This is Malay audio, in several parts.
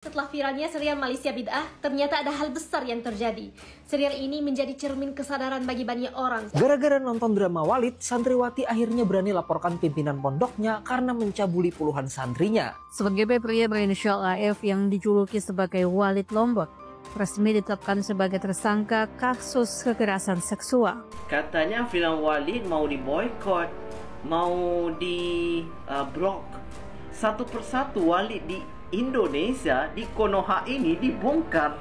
Setelah viralnya serial Malaysia Bid'ah, ternyata ada hal besar yang terjadi. Serial ini menjadi cermin kesadaran bagi banyak orang. Gara-gara nonton drama Walid, santriwati akhirnya berani laporkan pimpinan pondoknya karena mencabuli puluhan santrinya. Sebagai pria berinisial AF yang dijuluki sebagai Walid Lombok, resmi ditetapkan sebagai tersangka kasus kekerasan seksual. Katanya film Walid mau diboykot, mau di blok. Satu persatu Walid di Indonesia, di Konoha ini dibongkar.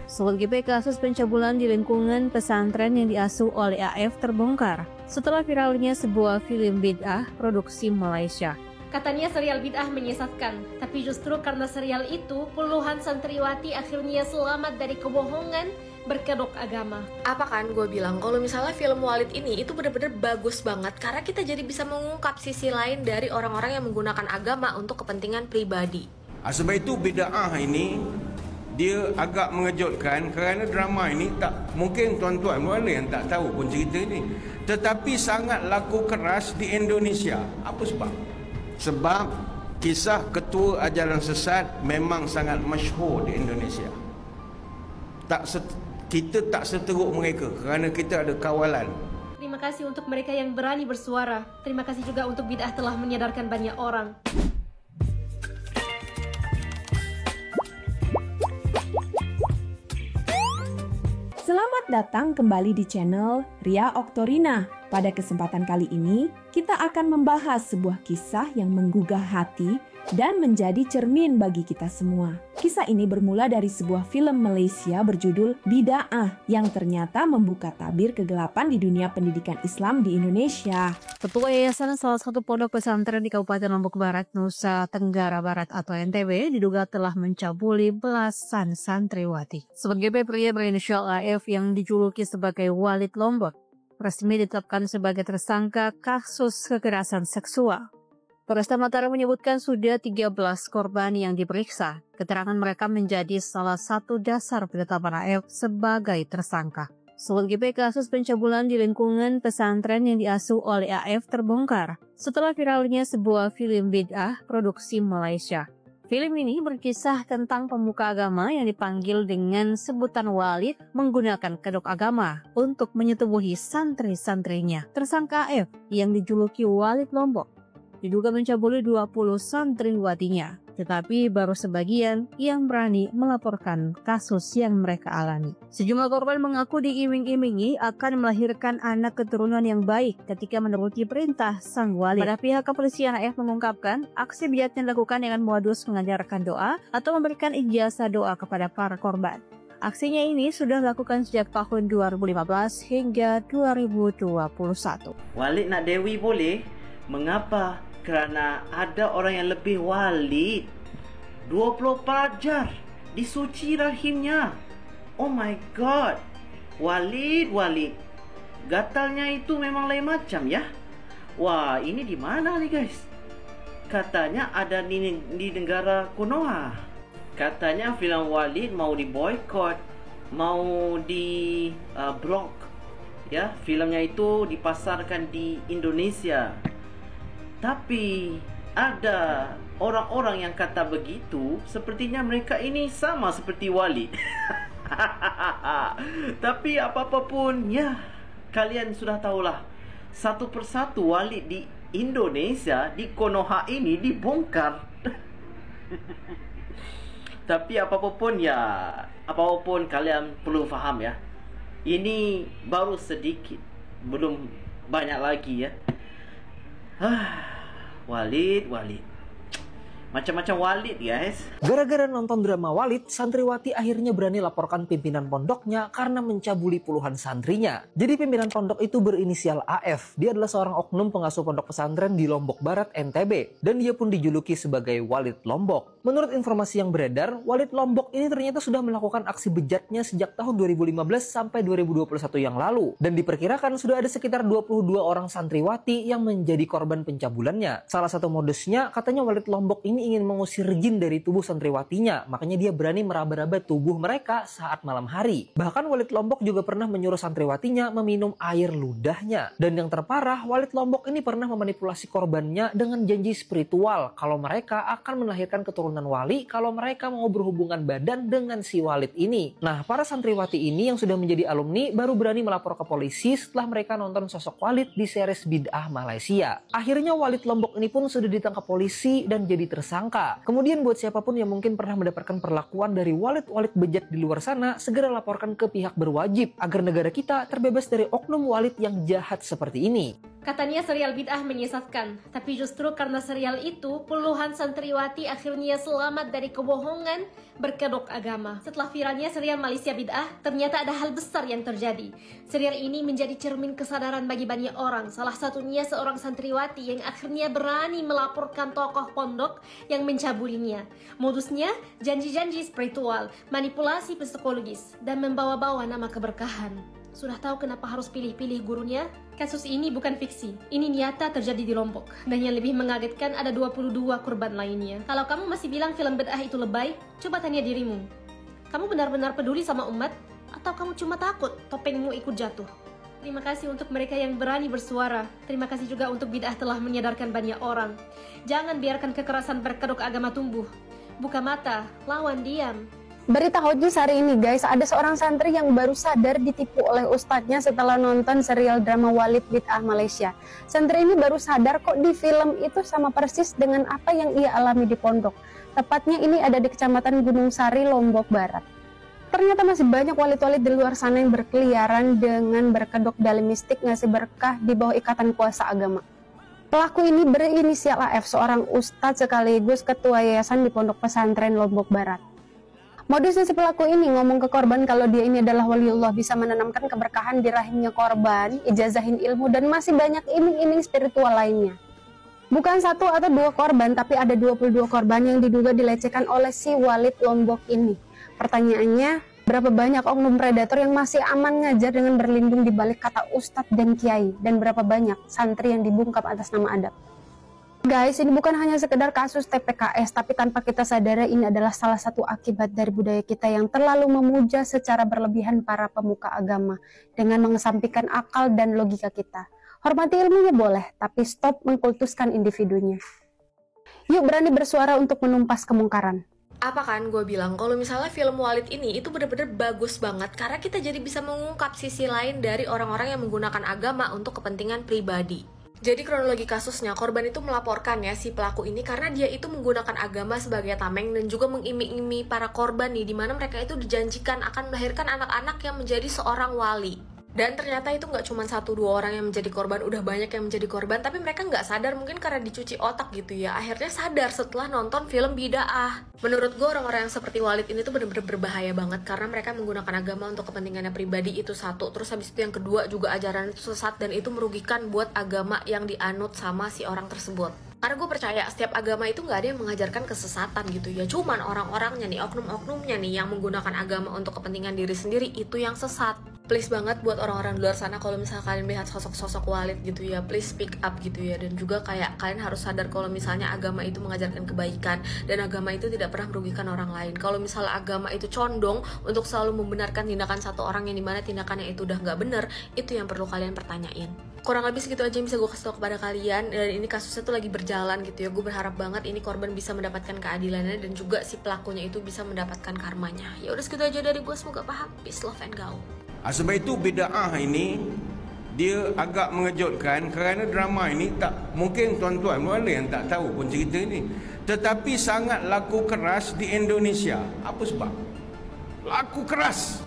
Selebihnya kasus pencabulan di lingkungan pesantren yang diasuh oleh AF terbongkar setelah viralnya sebuah film bid'ah produksi Malaysia. Katanya serial bid'ah menyesatkan, tapi justru karena serial itu, puluhan santriwati akhirnya selamat dari kebohongan berkedok agama. Apa kan gue bilang kalau misalnya film Walid ini itu bener-bener bagus banget karena kita jadi bisa mengungkap sisi lain dari orang-orang yang menggunakan agama untuk kepentingan pribadi. Sebab itu bid'ah ini dia agak mengejutkan kerana drama ini tak mungkin tuan-tuan mana yang tak tahu pun cerita ini, tetapi sangat laku keras di Indonesia. Apa sebab? Sebab kisah ketua ajaran sesat memang sangat masyhur di Indonesia. Kita tak seteruk mereka kerana kita ada kawalan. Terima kasih untuk mereka yang berani bersuara. Terima kasih juga untuk bid'ah telah menyadarkan banyak orang. Selamat datang kembali di channel Ria Oktorina. Pada kesempatan kali ini, kita akan membahas sebuah kisah yang menggugah hati dan menjadi cermin bagi kita semua. Kisah ini bermula dari sebuah film Malaysia berjudul Bid'ah yang ternyata membuka tabir kegelapan di dunia pendidikan Islam di Indonesia. Ketua Yayasan salah satu pondok pesantren di Kabupaten Lombok Barat, Nusa Tenggara Barat atau NTB diduga telah mencabuli belasan santriwati. Sebagai pria berinisial AF yang dijuluki sebagai Walid Lombok, resmi ditetapkan sebagai tersangka kasus kekerasan seksual. Polresta Mataram menyebutkan sudah 13 korban yang diperiksa. Keterangan mereka menjadi salah satu dasar penetapan AF sebagai tersangka. Selebihnya kasus pencabulan di lingkungan pesantren yang diasuh oleh AF terbongkar setelah viralnya sebuah film bid'ah produksi Malaysia. Film ini berkisah tentang pemuka agama yang dipanggil dengan sebutan Walid menggunakan kedok agama untuk menyetubuhi santri-santrinya. Tersangka AF yang dijuluki Walid Lombok diduga mencabuli 20 santriwatinya, tetapi baru sebagian yang berani melaporkan kasus yang mereka alami. Sejumlah korban mengaku diiming-imingi akan melahirkan anak keturunan yang baik ketika menuruti perintah sang Walid. Pada pihak kepolisian, AF mengungkapkan aksi bid'ahnya dilakukan dengan modus mengajarkan doa atau memberikan ijazah doa kepada para korban. Aksinya ini sudah dilakukan sejak tahun 2015 hingga 2021. Walid nak Dewi boleh? Mengapa? Kerana ada orang yang lebih Walid. 20 pelajar disuci rahimnya. Oh my god. Walid. Gatalnya itu memang lain macam ya. Wah, ini di mana nih guys? Katanya ada di negara Konoha. Katanya film Walid mau diboykot, mau di blok. Ya, filmnya itu dipasarkan di Indonesia. Tapi ada orang-orang yang kata begitu, sepertinya mereka ini sama seperti Walid. Tapi apa-apa pun, ya, kalian sudah tahulah. Satu persatu Walid di Indonesia, di Konoha ini dibongkar. Tapi apa-apa pun, ya, apa-apa pun kalian perlu faham ya. Ini baru sedikit, belum banyak lagi ya. Walid. Macam-macam Walid guys. Gara-gara nonton drama Walid, santriwati akhirnya berani laporkan pimpinan pondoknya karena mencabuli puluhan santrinya. Jadi pimpinan pondok itu berinisial AF. Dia adalah seorang oknum pengasuh pondok pesantren di Lombok Barat, NTB. Dan dia pun dijuluki sebagai Walid Lombok. Menurut informasi yang beredar, Walid Lombok ini ternyata sudah melakukan aksi bejatnya sejak tahun 2015 sampai 2021 yang lalu. Dan diperkirakan sudah ada sekitar 22 orang santriwati yang menjadi korban pencabulannya. Salah satu modusnya, katanya Walid Lombok ini ini ingin mengusir jin dari tubuh santriwatinya, makanya dia berani meraba-raba tubuh mereka saat malam hari. Bahkan Walid Lombok juga pernah menyuruh santriwatinya meminum air ludahnya. Dan yang terparah, Walid Lombok ini pernah memanipulasi korbannya dengan janji spiritual kalau mereka akan melahirkan keturunan wali kalau mereka mau berhubungan badan dengan si Walid ini. Nah, para santriwati ini yang sudah menjadi alumni baru berani melapor ke polisi setelah mereka nonton sosok Walid di series Bid'ah Malaysia. Akhirnya Walid Lombok ini pun sudah ditangkap polisi dan jadi tersangka. Kemudian buat siapapun yang mungkin pernah mendapatkan perlakuan dari walid-walid bejat di luar sana, segera laporkan ke pihak berwajib agar negara kita terbebas dari oknum walid yang jahat seperti ini. Katanya serial Bid'ah menyesatkan, tapi justru karena serial itu, puluhan santriwati akhirnya selamat dari kebohongan berkedok agama. Setelah viralnya serial Malaysia Bid'ah, ternyata ada hal besar yang terjadi. Serial ini menjadi cermin kesadaran bagi banyak orang, salah satunya seorang santriwati yang akhirnya berani melaporkan tokoh pondok yang mencabulinya. Modusnya, janji-janji spiritual, manipulasi psikologis, dan membawa-bawa nama keberkahan. Sudah tahu kenapa harus pilih-pilih gurunya? Kasus ini bukan fiksi, ini nyata terjadi di Lombok. Dan yang lebih mengagetkan ada 22 korban lainnya. Kalau kamu masih bilang film Bid'ah itu lebay, coba tanya dirimu. Kamu benar-benar peduli sama umat? Atau kamu cuma takut topengmu ikut jatuh? Terima kasih untuk mereka yang berani bersuara. Terima kasih juga untuk Bid'ah telah menyadarkan banyak orang. Jangan biarkan kekerasan berkedok agama tumbuh. Buka mata, lawan diam. Berita hot news hari ini guys, ada seorang santri yang baru sadar ditipu oleh ustadznya setelah nonton serial drama Walid Bid'ah Malaysia. Santri ini baru sadar kok di film itu sama persis dengan apa yang ia alami di pondok. Tepatnya ini ada di Kecamatan Gunung Sari, Lombok Barat. Ternyata masih banyak walid-walid di luar sana yang berkeliaran dengan berkedok dalih mistik ngasih berkah di bawah ikatan kuasa agama. Pelaku ini berinisial AF, seorang ustadz sekaligus ketua yayasan di pondok pesantren Lombok Barat. Modusnya si pelaku ini ngomong ke korban kalau dia ini adalah waliullah, bisa menanamkan keberkahan di rahimnya korban, ijazahin ilmu, dan masih banyak iming-iming spiritual lainnya. Bukan satu atau dua korban, tapi ada 22 korban yang diduga dilecehkan oleh si Walid Lombok ini. Pertanyaannya, berapa banyak oknum predator yang masih aman ngajar dengan berlindung di balik kata ustadz dan kiai, dan berapa banyak santri yang dibungkam atas nama adab? Guys, ini bukan hanya sekedar kasus TPKS, tapi tanpa kita sadari ini adalah salah satu akibat dari budaya kita yang terlalu memuja secara berlebihan para pemuka agama dengan mengesampingkan akal dan logika kita. Hormati ilmunya boleh, tapi stop mengkultuskan individunya. Yuk berani bersuara untuk menumpas kemungkaran. Apa kan gue bilang, kalau misalnya film Walid ini itu bener-bener bagus banget karena kita jadi bisa mengungkap sisi lain dari orang-orang yang menggunakan agama untuk kepentingan pribadi. Jadi kronologi kasusnya, korban itu melaporkan ya si pelaku ini karena dia itu menggunakan agama sebagai tameng dan juga mengiming-iming para korban nih, dimana mereka itu dijanjikan akan melahirkan anak-anak yang menjadi seorang wali. Dan ternyata itu nggak cuma 1-2 orang yang menjadi korban, udah banyak yang menjadi korban, tapi mereka nggak sadar, mungkin karena dicuci otak gitu ya. Akhirnya sadar setelah nonton film Bid'ah. Menurut gue orang-orang yang seperti Walid ini tuh bener-bener berbahaya banget karena mereka menggunakan agama untuk kepentingannya pribadi, itu satu. Terus habis itu yang kedua juga ajaran itu sesat dan itu merugikan buat agama yang dianut sama si orang tersebut. Karena gue percaya setiap agama itu nggak ada yang mengajarkan kesesatan gitu ya. Cuman orang-orangnya nih, oknum-oknumnya nih yang menggunakan agama untuk kepentingan diri sendiri itu yang sesat. Please banget buat orang-orang di luar sana kalau misalnya kalian melihat sosok-sosok Walid gitu ya, please speak up gitu ya. Dan juga kayak kalian harus sadar kalau misalnya agama itu mengajarkan kebaikan dan agama itu tidak pernah merugikan orang lain. Kalau misalnya agama itu condong untuk selalu membenarkan tindakan satu orang yang dimana tindakannya itu udah nggak bener, itu yang perlu kalian pertanyain. Kurang lebih segitu aja yang bisa gue kasih tau kepada kalian. Dan ini kasusnya tuh lagi berjalan gitu ya. Gue berharap banget ini korban bisa mendapatkan keadilannya dan juga si pelakunya itu bisa mendapatkan karmanya. Ya udah segitu aja dari gue, semoga paham. Peace, love, and go. Sebab itu Bid'ah ini dia agak mengejutkan kerana drama ini tak mungkin tuan-tuan ada yang tak tahu pun cerita ini, tetapi sangat laku keras di Indonesia. Apa sebab? Laku keras.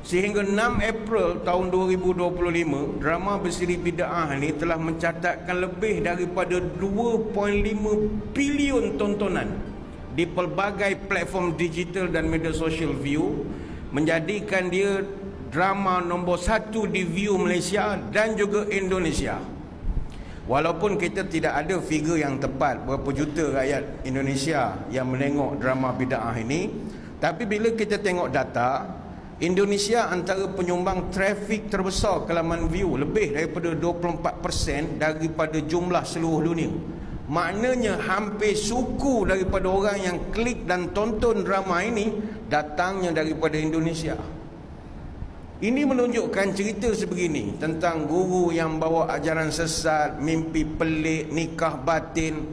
Sehingga 6 April tahun 2025, drama bersiri Bid'ah ini telah mencatatkan lebih daripada 2.5 bilion tontonan di pelbagai platform digital dan media sosial view, menjadikan dia drama nombor 1 di view Malaysia dan juga Indonesia. Walaupun kita tidak ada figure yang tepat berapa juta rakyat Indonesia yang menengok drama Bid'ah ini, tapi bila kita tengok data, Indonesia antara penyumbang trafik terbesar ke laman view, lebih daripada 24% daripada jumlah seluruh dunia. Maknanya hampir suku daripada orang yang klik dan tonton drama ini datangnya daripada Indonesia. Ini menunjukkan cerita sebegini tentang guru yang bawa ajaran sesat, mimpi pelik, nikah batin.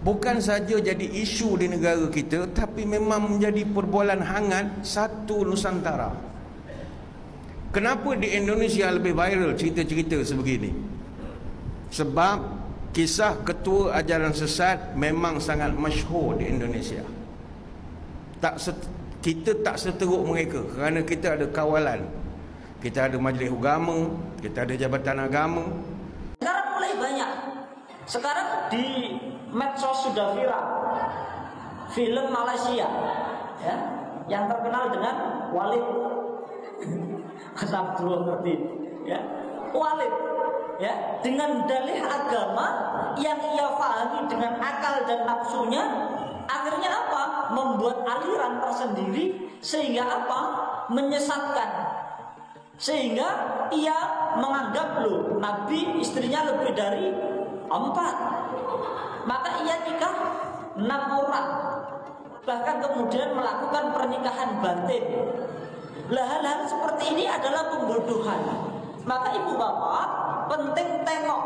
Bukan saja jadi isu di negara kita, tapi memang menjadi perbualan hangat satu Nusantara. Kenapa di Indonesia lebih viral cerita-cerita sebegini? Sebab kisah ketua ajaran sesat memang sangat masyhur di Indonesia. Kita tak seteruk mereka kerana kita ada kawalan. Kita ada majlis agama, kita ada jabatan agama. Sekarang mulai banyak. Sekarang di medsos sudah viral film Malaysia, ya, yang terkenal dengan Walid. Astagfirullah ngerti, ya, Walid. Ya, dengan dalih agama yang ia pahami dengan akal dan nafsunya, akhirnya apa? Membuat aliran tersendiri sehingga apa? Menyesatkan. Sehingga ia menganggap loh, Nabi istrinya lebih dari 4. Maka ia nikah 6 orang. Bahkan kemudian melakukan pernikahan batin. Hal-hal seperti ini adalah pembodohan. Maka ibu bapak penting tengok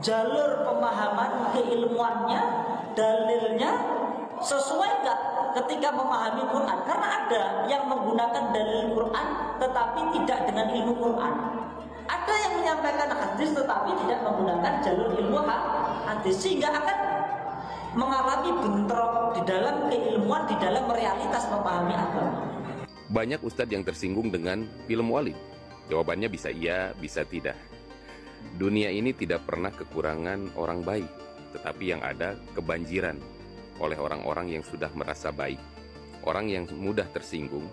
jalur pemahaman keilmuannya, dalilnya sesuai nggak ketika memahami Quran. Karena ada yang menggunakan dalil Quran tetapi tidak dengan ilmu Quran. Ada yang menyampaikan hadis tetapi tidak menggunakan jalur ilmu hadis, sehingga akan mengalami bentrok di dalam keilmuan, di dalam realitas memahami agama. Banyak ustadz yang tersinggung dengan film Walid. Jawabannya bisa iya, bisa tidak. Dunia ini tidak pernah kekurangan orang baik, tetapi yang ada kebanjiran oleh orang-orang yang sudah merasa baik. Orang yang mudah tersinggung,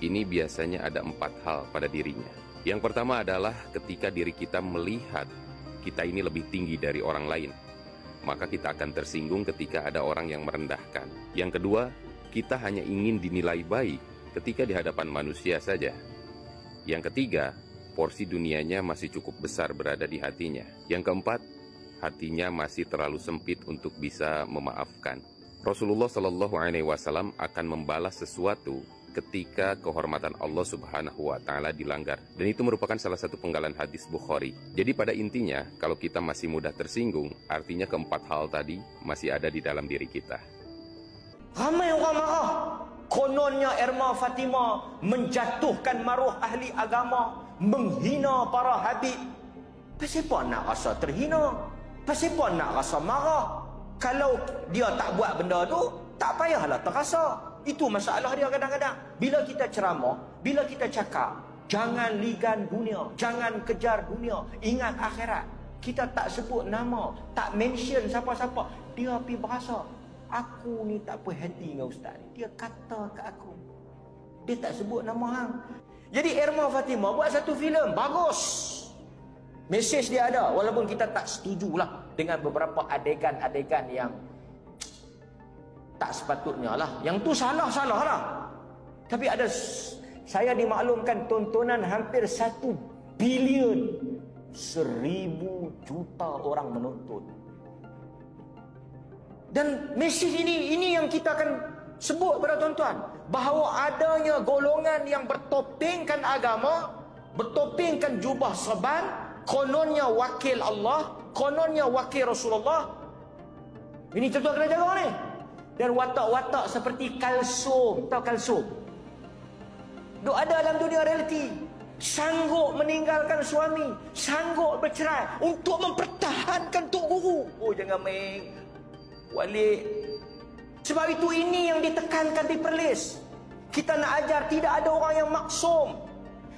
ini biasanya ada 4 hal pada dirinya. Yang pertama adalah ketika diri kita melihat kita ini lebih tinggi dari orang lain, maka kita akan tersinggung ketika ada orang yang merendahkan. Yang kedua, kita hanya ingin dinilai baik ketika di hadapan manusia saja. Yang ketiga, porsi dunianya masih cukup besar berada di hatinya. Yang keempat, hatinya masih terlalu sempit untuk bisa memaafkan. Rasulullah Shallallahu Alaihi Wasallam akan membalas sesuatu ketika kehormatan Allah Subhanahu Wa Taala dilanggar, dan itu merupakan salah satu penggalan hadis Bukhari. Jadi pada intinya, kalau kita masih mudah tersinggung, artinya keempat hal tadi masih ada di dalam diri kita. Ramai orang marah. Kononnya Erma Fatimah menjatuhkan maruah ahli agama, menghina para habib. Pasal apa nak rasa terhina? Pasal apa nak rasa marah? Kalau dia tak buat benda tu, tak payahlah terasa. Itu masalah dia kadang-kadang. Bila kita ceramah, bila kita cakap, jangan ligan dunia, jangan kejar dunia, ingat akhirat. Kita tak sebut nama, tak mention siapa-siapa. Dia pergi berasa, aku ni tak puas hati dengan ustaz ni. Dia kata kat aku. Dia tak sebut nama hang. Jadi Erma Fatimah buat satu filem bagus. Mesej dia ada, walaupun kita tak setujulah dengan beberapa adegan-adegan yang tak sepatutnya lah. Yang tu salah-salah lah. Tapi ada, saya dimaklumkan tontonan hampir 1 bilion, 1000 juta orang menonton. Dan mesej ini yang kita akan sebut pada tuan-tuan, bahawa adanya golongan yang bertopengkan agama, bertopengkan jubah serban, kononnya wakil Allah, kononnya wakil Rasulullah. Ini tuan-tuan kena jaga ni. Dan watak-watak seperti kalsum, tahu kalsum? Duk ada dalam dunia realiti. Sanggup meninggalkan suami, sanggup bercerai untuk mempertahankan Tok Guru. Oh, jangan main Walid. Sebab itu ini yang ditekankan di Perlis. Kita nak ajar tidak ada orang yang maksum.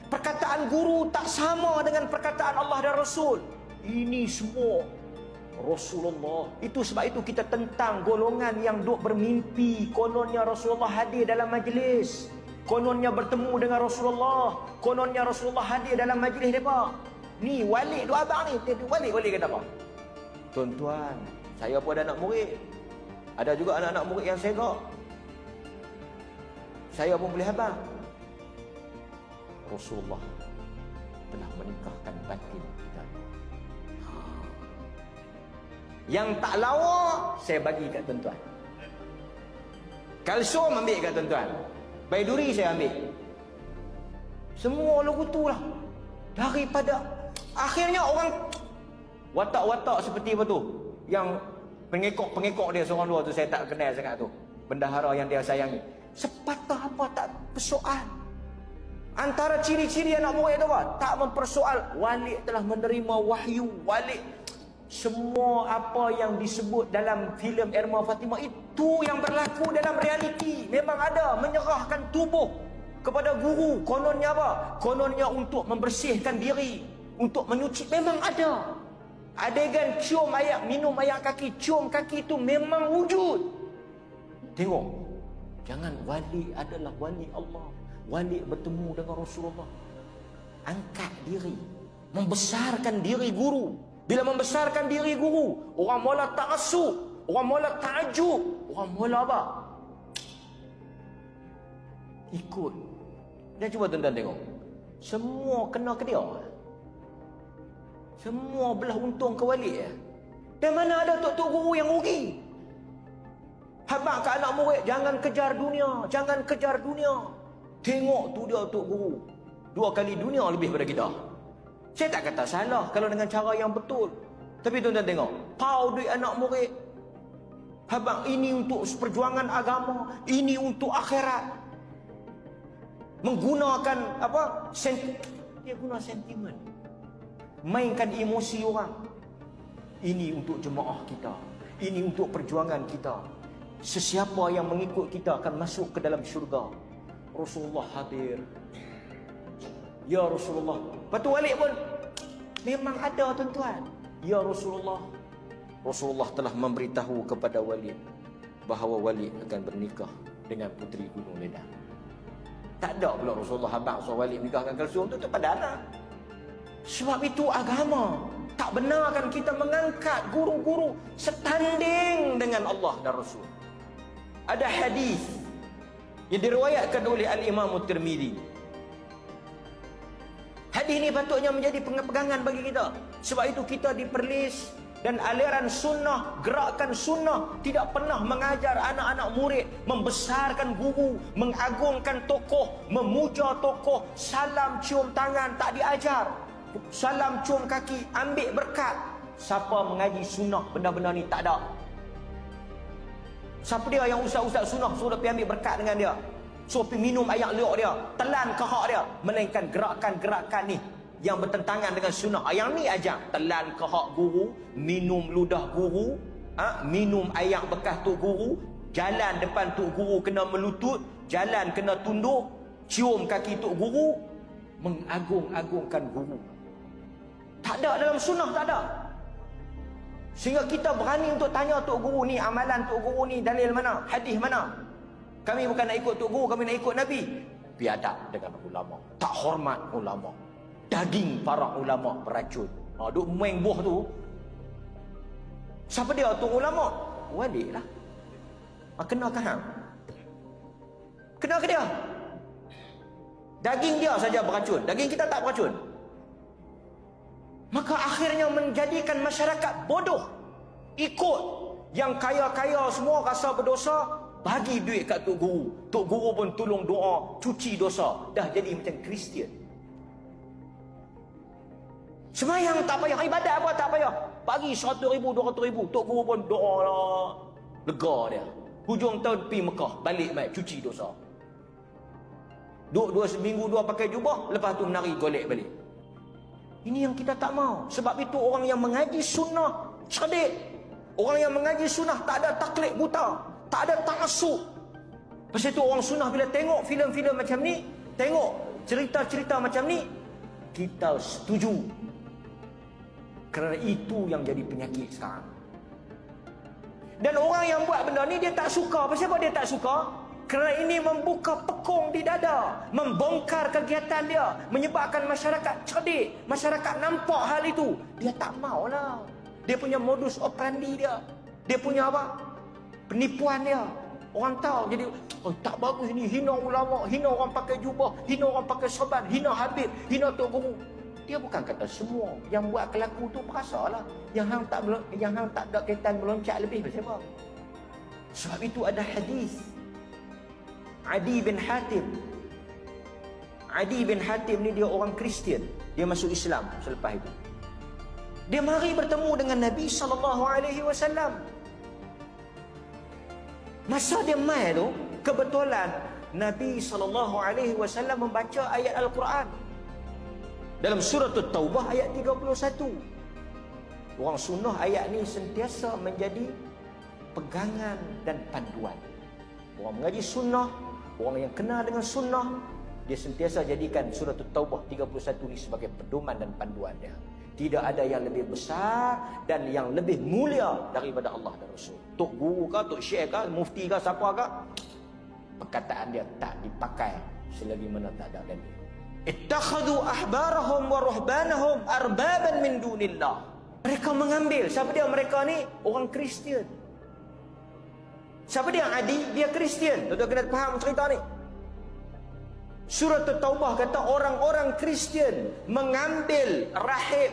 Perkataan guru tak sama dengan perkataan Allah dan Rasul. Ini semua Rasulullah. Itu sebab itu kita tentang golongan yang duk bermimpi kononnya Rasulullah hadir dalam majlis, kononnya bertemu dengan Rasulullah, kononnya Rasulullah hadir dalam majlis mereka. Ni Walid duk abang ni, Walid kata apa? Tuan-tuan, saya pun ada anak murid. Ada juga anak-anak murid yang segak. Saya pun boleh abang. Rasulullah telah menikahkan batin kita. Yang tak lawa, saya bagi kat tuan-tuan. Kalsium ambil kat tuan-tuan. Baiduri saya ambil. Semua lagu tu lah. Daripada akhirnya orang watak-watak seperti apa tu, yang pengekor-pengekor dia seorang dua tu, saya tak kenal sangat tu, bendahara yang dia sayangi, sepatah apa tak persoal. Antara ciri-ciri anak murid tu apa? Tak mempersoal. Walid telah menerima wahyu. Walid, semua apa yang disebut dalam filem Erma Fatimah itu yang berlaku dalam realiti. Memang ada. Menyerahkan tubuh kepada guru. Kononnya apa? Kononnya untuk membersihkan diri, untuk menyuci. Memang ada. Adegan cium ayak, minum ayak kaki, cium kaki itu memang wujud. Tengok. Jangan, wali adalah wali Allah. Wali bertemu dengan Rasulullah. Angkat diri. Membesarkan diri guru. Bila membesarkan diri guru, orang mula ta'assub, orang mula ta'ajub, orang mula apa? Ikut. Dan cuba tuan-tuan tengok. Semua kena ke dia. Semua belah untung ke wali. Dan mana ada tok-tok guru yang rugi? Habaq ke anak murid, jangan kejar dunia, jangan kejar dunia. Tengok tu dia tok guru. 2 kali dunia lebih pada kita. Saya tak kata salah kalau dengan cara yang betul. Tapi tuan-tuan tengok, pau duit anak murid. Habaq ini untuk perjuangan agama, ini untuk akhirat. Menggunakan apa? Dia guna sentimen. Mainkan emosi orang. Ini untuk jemaah kita. Ini untuk perjuangan kita. Sesiapa yang mengikut kita akan masuk ke dalam syurga. Rasulullah hadir. Ya Rasulullah. Lepas tu Walid pun memang ada tuan-tuan. Ya Rasulullah. Rasulullah telah memberitahu kepada Walid bahawa Walid akan bernikah dengan puteri Gunung Ledang. Tak ada pula Rasulullah habaq suruh Walid nikah dengan Kalsium tu padahal. Sebab itu agama. Tak benarkan kita mengangkat guru-guru setanding dengan Allah dan Rasul. Ada hadis yang diriwayatkan oleh Al-Imam Tirmizi. Hadis ini patutnya menjadi pegangan bagi kita. Sebab itu kita diperlis dan aliran sunnah, gerakan sunnah tidak pernah mengajar anak-anak murid membesarkan guru, mengagungkan tokoh, memuja tokoh, salam cium tangan, tak diajar. Salam cium kaki, ambil berkat. Siapa mengaji sunnah benda-benda ni tak ada. Siapa dia yang ustaz-ustaz sunnah suruh pergi ambil berkat dengan dia, suruh pergi minum ayak liuk dia, telan kehak dia? Melainkan gerakan-gerakan ni yang bertentangan dengan sunnah. Yang ni ajar telan kehak guru, minum ludah guru, minum ayak bekas tok guru, jalan depan tok guru kena melutut, jalan kena tunduk, cium kaki tok guru, mengagung-agungkan guru. Tak ada dalam sunnah, tak ada. Sehingga kita berani untuk tanya tok guru ni, amalan tok guru ni dalil mana, hadis mana. Kami bukan nak ikut tok guru, kami nak ikut Nabi. Biadab dengan ulama, tak hormat ulama. Daging para ulama beracun. Duk main buah tu. Siapa dia tok ulama? Wali lah. Kena ke hang? Kena ke dia? Daging dia saja beracun, daging kita tak beracun. Maka akhirnya menjadikan masyarakat bodoh. Ikut yang kaya-kaya semua rasa berdosa, bagi duit kat tok guru. Tok guru pun tolong doa, cuci dosa. Dah jadi macam Kristian. Semayang tak payah, ibadat apa tak payah. Bagi 100,000, 200,000, tok guru pun doa lah. Lega dia. Hujung tahun pergi Mekah, balik mai cuci dosa. Duduk 2 minggu pakai jubah, lepas tu menari golek balik. Ini yang kita tak mau. Sebab itu orang yang mengaji sunnah cerdik. Orang yang mengaji sunnah tak ada taklid buta, tak ada ta'assub. Pasal itu orang sunnah bila tengok filem-filem macam ni, tengok cerita-cerita macam ni, kita setuju. Kerana itu yang jadi penyakit sekarang. Dan orang yang buat benda ni dia tak suka. Pasal apa dia tak suka? Kerana ini membuka pekung di dada, membongkar kegiatan dia, menyebabkan masyarakat cerdik, masyarakat nampak hal itu. Dia tak maulah. Dia punya modus operandi dia, dia punya apa? Penipuan dia. Orang tahu jadi tak bagus ni, hina ulama, hina orang pakai jubah, hina orang pakai serban, hina habib, hina tok guru. Dia bukan kata semua. Yang buat kelaku tu perasalah. Yang hang tak ada kaitan meloncat lebih pasal apa? Sebab itu ada hadis. Adi bin Hatim. Adi bin Hatim ni dia orang Kristian. Dia masuk Islam selepas itu. Dia mari bertemu dengan Nabi SAW. Masa dia mai tu, kebetulan Nabi SAW membaca ayat Al-Quran. Dalam surah At-Taubah ayat 31. Orang sunnah ayat ni sentiasa menjadi pegangan dan panduan. Orang mengaji sunnah, orang yang kenal dengan sunnah, dia sentiasa jadikan surah At-Taubah 31 ni sebagai pedoman dan panduan dia. Tidak ada yang lebih besar dan yang lebih mulia daripada Allah dan Rasul. Tok guru ke, tok syekh ke, mufti ke, siapa ke, perkataan dia tak dipakai selagi mana tak ada dalil. Ittakhadhu ahbarahum wa ruhbanahum arbaban min dunillah. Mereka mengambil, siapa dia mereka ni? Orang Kristian. Siapa dia Adi? Dia Kristian. Tuan-tuan kena faham cerita ni. Surah At-Taubah kata orang-orang Kristian mengambil rahib,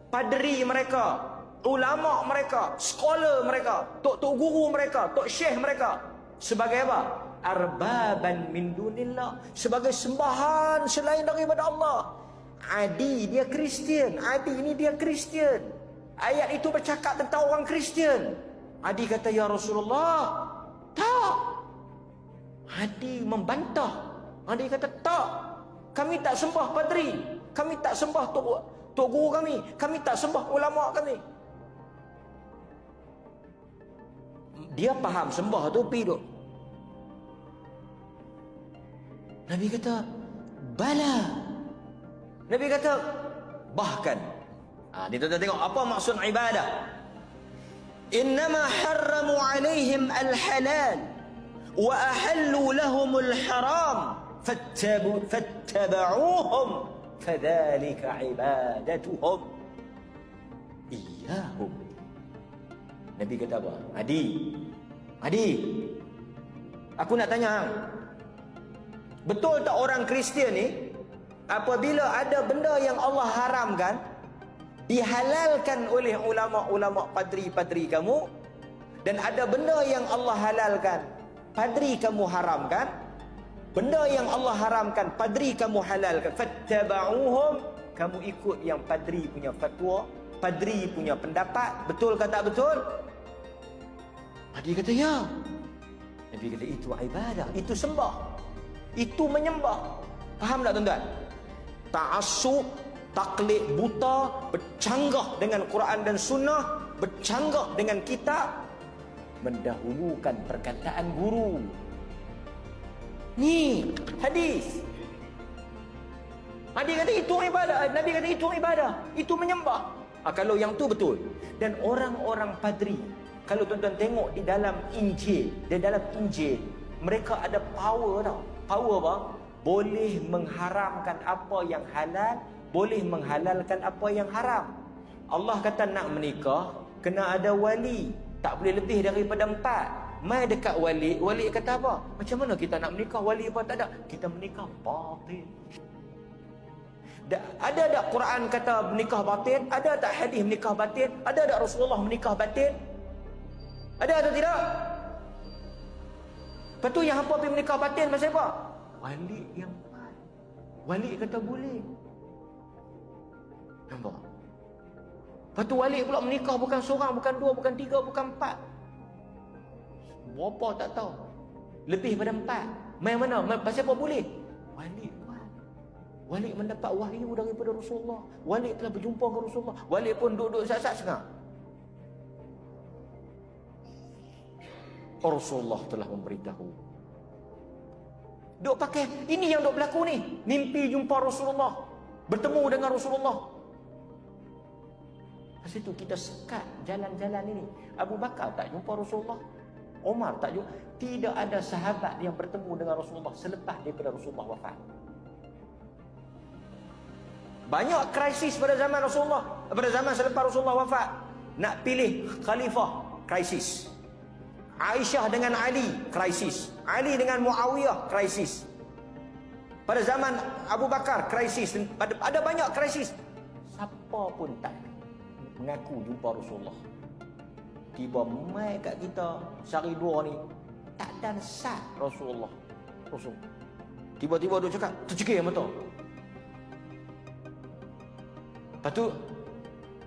padri mereka, ulama mereka, scholar mereka, tok-tok guru mereka, tok syekh mereka sebagai apa? Arbaban min dunillah, sebagai sembahan selain daripada Allah. Adi dia Kristian, Adi ini dia Kristian. Ayat itu bercakap tentang orang Kristian. Adi kata, ya Rasulullah, tak. Adi membantah. Adi kata, tak, kami tak sembah padri, kami tak sembah tok guru kami tak sembah ulama kami. Dia faham sembah tu pi duk. Nabi kata, bala. Nabi kata, bahkan. Dia tengok apa maksud ibadah. Innama harramu alaihim al-halal wa ahallu lahumul haram fattaba'uhum fadhalika ibadatuhum iyahum. Nabi kata apa? Adi, aku nak tanya, betul tak orang Kristian ni apabila ada benda yang Allah haramkan dihalalkan oleh ulama-ulama padri-padri kamu, dan ada benda yang Allah halalkan padri kamu haramkan, benda yang Allah haramkan padri kamu halalkan, fattaba'uhum, kamu ikut yang padri punya fatwa, padri punya pendapat, betul ke tak betul? Dia kata ya. Nabi kata itu ibadah, itu sembah, itu menyembah. Faham tak tuan-tuan? Ta'assub, taklid buta, bercanggah dengan Quran dan Sunnah, bercanggah dengan kitab, mendahulukan perkataan guru. Ni hadis. Nabi kata itu ibadah. Nabi kata itu ibadah, itu menyembah. Kalau yang tu betul. Dan orang-orang padri, kalau tuan-tuan tengok di dalam Injil, mereka ada power tau. Power apa? Boleh mengharamkan apa yang halal, boleh menghalalkan apa yang haram. Allah kata nak menikah kena ada wali, tak boleh lebih daripada 4. Mai dekat wali, wali kata apa? Macam mana kita nak menikah? Wali apa tak ada? Kita menikah batin. Ada tak Quran kata menikah batin? Ada tak hadis menikah batin? Ada tak Rasulullah menikah batin? Ada atau tidak? Lepas tu yang hampa pergi menikah batin pasal apa? Wali yang wali kata boleh. Nampak? Lepas tu wali pula menikah bukan seorang, bukan 2, bukan 3, bukan 4. Berapa tak tahu. Lebih pada 4. Main mana? Pasal apa boleh? Wali buat. Wali mendapat wahyu daripada Rasulullah. Wali telah berjumpa dengan Rasulullah. Wali pun duduk sat-sat sengah. Rasulullah telah memberitahu. Duk pakai, ini yang duk berlaku ni. Mimpi jumpa Rasulullah, bertemu dengan Rasulullah. Lepas itu kita sekat jalan-jalan ini. Abu Bakar tak jumpa Rasulullah, Umar tak jumpa. Tidak ada sahabat yang bertemu dengan Rasulullah selepas daripada Rasulullah wafat. Banyak krisis pada zaman Rasulullah, pada zaman selepas Rasulullah wafat. Nak pilih khalifah, krisis. Aisyah dengan Ali, krisis. Ali dengan Muawiyah, krisis. Pada zaman Abu Bakar, krisis. Ada banyak krisis. Siapa pun tak mengaku jumpa Rasulullah. Tiba mai kat kita sehari dua ni, tak ada sat Rasulullah. Rasul. Tiba-tiba dia cakap, tercekik mata. Lepas tu,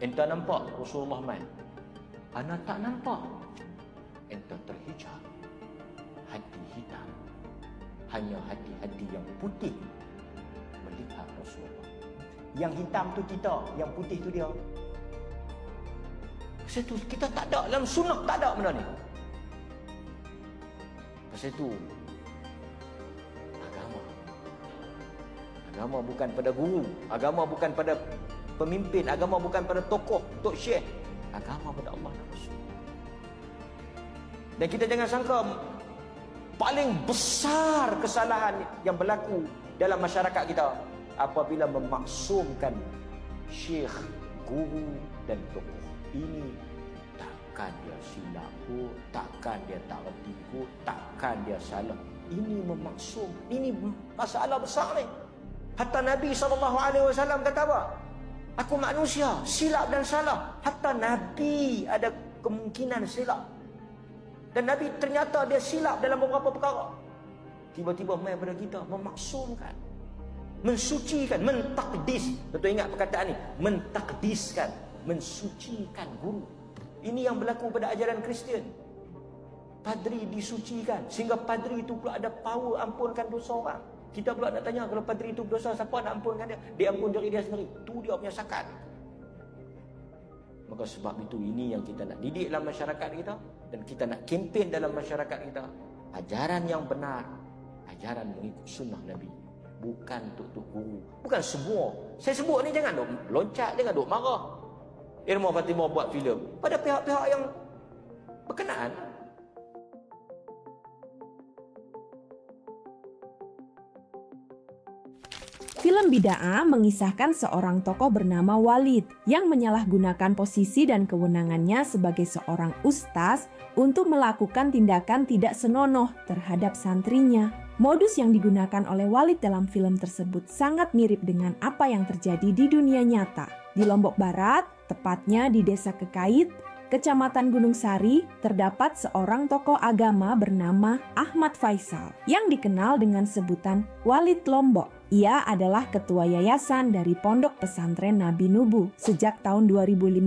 enta nampak Rasulullah mai. Ana tak nampak. Enta terhijab. Hati hitam. Hanya hati-hati yang putih melihat Rasulullah. Yang hitam tu kita, yang putih tu dia. Pasal tu kita tak ada dalam sunnah, tak ada benda ni. Pasal tu agama bukan pada guru, agama bukan pada pemimpin, agama bukan pada tokoh, tok syekh. Agama pada Allah dan Rasul. Dan kita jangan sangka paling besar kesalahan yang berlaku dalam masyarakat kita apabila memaksumkan syekh, guru dan tokoh. Ini takkan dia silap kot, takkan dia tak reti kot, takkan dia salah. Ini memaksum, ini masalah besar ni. Hatta Nabi SAW kata apa? Aku manusia, silap dan salah. Hatta Nabi ada kemungkinan silap. Dan Nabi ternyata dia silap dalam beberapa perkara. Tiba-tiba mai pada kita memaksumkan, mensucikan, mentakdis. Betul ingat perkataan ni? Mentakdiskan, mensucikan guru. Ini yang berlaku pada ajaran Kristian. Padri disucikan sehingga padri itu pula ada power ampunkan dosa orang. Kita pula nak tanya, kalau padri itu berdosa, siapa nak ampunkan dia? Dia ampun diri dia sendiri. Itu dia punya sakat. Maka sebab itu ini yang kita nak didik dalam masyarakat kita, dan kita nak kempen dalam masyarakat kita. Ajaran yang benar, ajaran mengikut sunnah Nabi. Bukan untuk guru, bukan semua. Saya sebut ni jangan duk loncat, jangan duk marah. Irma Fatimah buat filem pada pihak-pihak yang berkenaan. Film Bid'ah mengisahkan seorang tokoh bernama Walid yang menyalahgunakan posisi dan kewenangannya sebagai seorang ustaz untuk melakukan tindakan tidak senonoh terhadap santrinya. Modus yang digunakan oleh Walid dalam film tersebut sangat mirip dengan apa yang terjadi di dunia nyata. Di Lombok Barat, tepatnya di Desa Kekait, Kecamatan Gunung Sari, terdapat seorang tokoh agama bernama Ahmad Faisal yang dikenal dengan sebutan Walid Lombok. Ia adalah ketua yayasan dari Pondok Pesantren Nabi Nubu. Sejak tahun 2015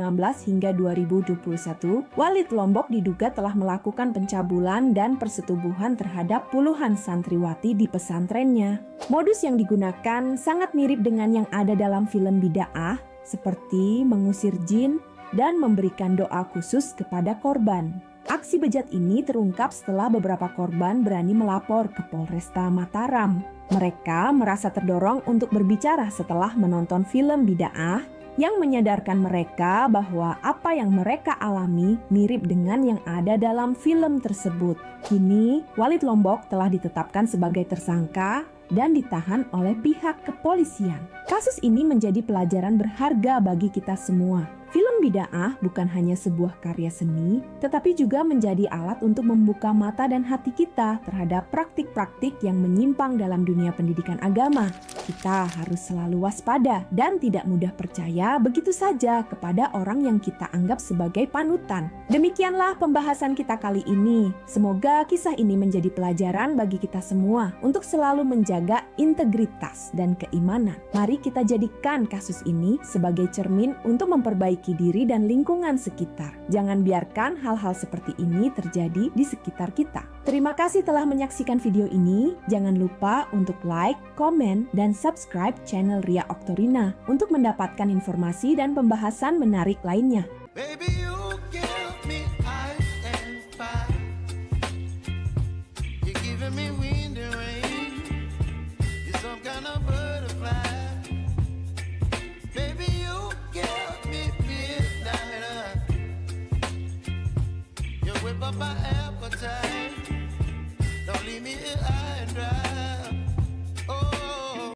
hingga 2021, Walid Lombok diduga telah melakukan pencabulan dan persetubuhan terhadap puluhan santriwati di pesantrennya. Modus yang digunakan sangat mirip dengan yang ada dalam film Bid'ah, seperti mengusir jin dan memberikan doa khusus kepada korban. Aksi bejat ini terungkap setelah beberapa korban berani melapor ke Polresta Mataram. Mereka merasa terdorong untuk berbicara setelah menonton film Bid'ah yang menyadarkan mereka bahwa apa yang mereka alami mirip dengan yang ada dalam film tersebut. Kini, Walid Lombok telah ditetapkan sebagai tersangka dan ditahan oleh pihak kepolisian. Kasus ini menjadi pelajaran berharga bagi kita semua. Film Bid'ah bukan hanya sebuah karya seni, tetapi juga menjadi alat untuk membuka mata dan hati kita terhadap praktik-praktik yang menyimpang dalam dunia pendidikan agama. Kita harus selalu waspada dan tidak mudah percaya begitu saja kepada orang yang kita anggap sebagai panutan. Demikianlah pembahasan kita kali ini. Semoga kisah ini menjadi pelajaran bagi kita semua untuk selalu menjaga integritas dan keimanan. Mari kita jadikan kasus ini sebagai cermin untuk memperbaiki diri dan lingkungan sekitar. Jangan biarkan hal-hal seperti ini terjadi di sekitar kita. Terima kasih telah menyaksikan video ini. Jangan lupa untuk like, komen, dan subscribe channel Ria Oktorina untuk mendapatkan informasi dan pembahasan menarik lainnya. Baby, you give me ice and fire. You're giving me wind and rain. You're some kind of butterfly. Baby, you give me midnight. You whip up my appetite. Don't leave me here high and dry.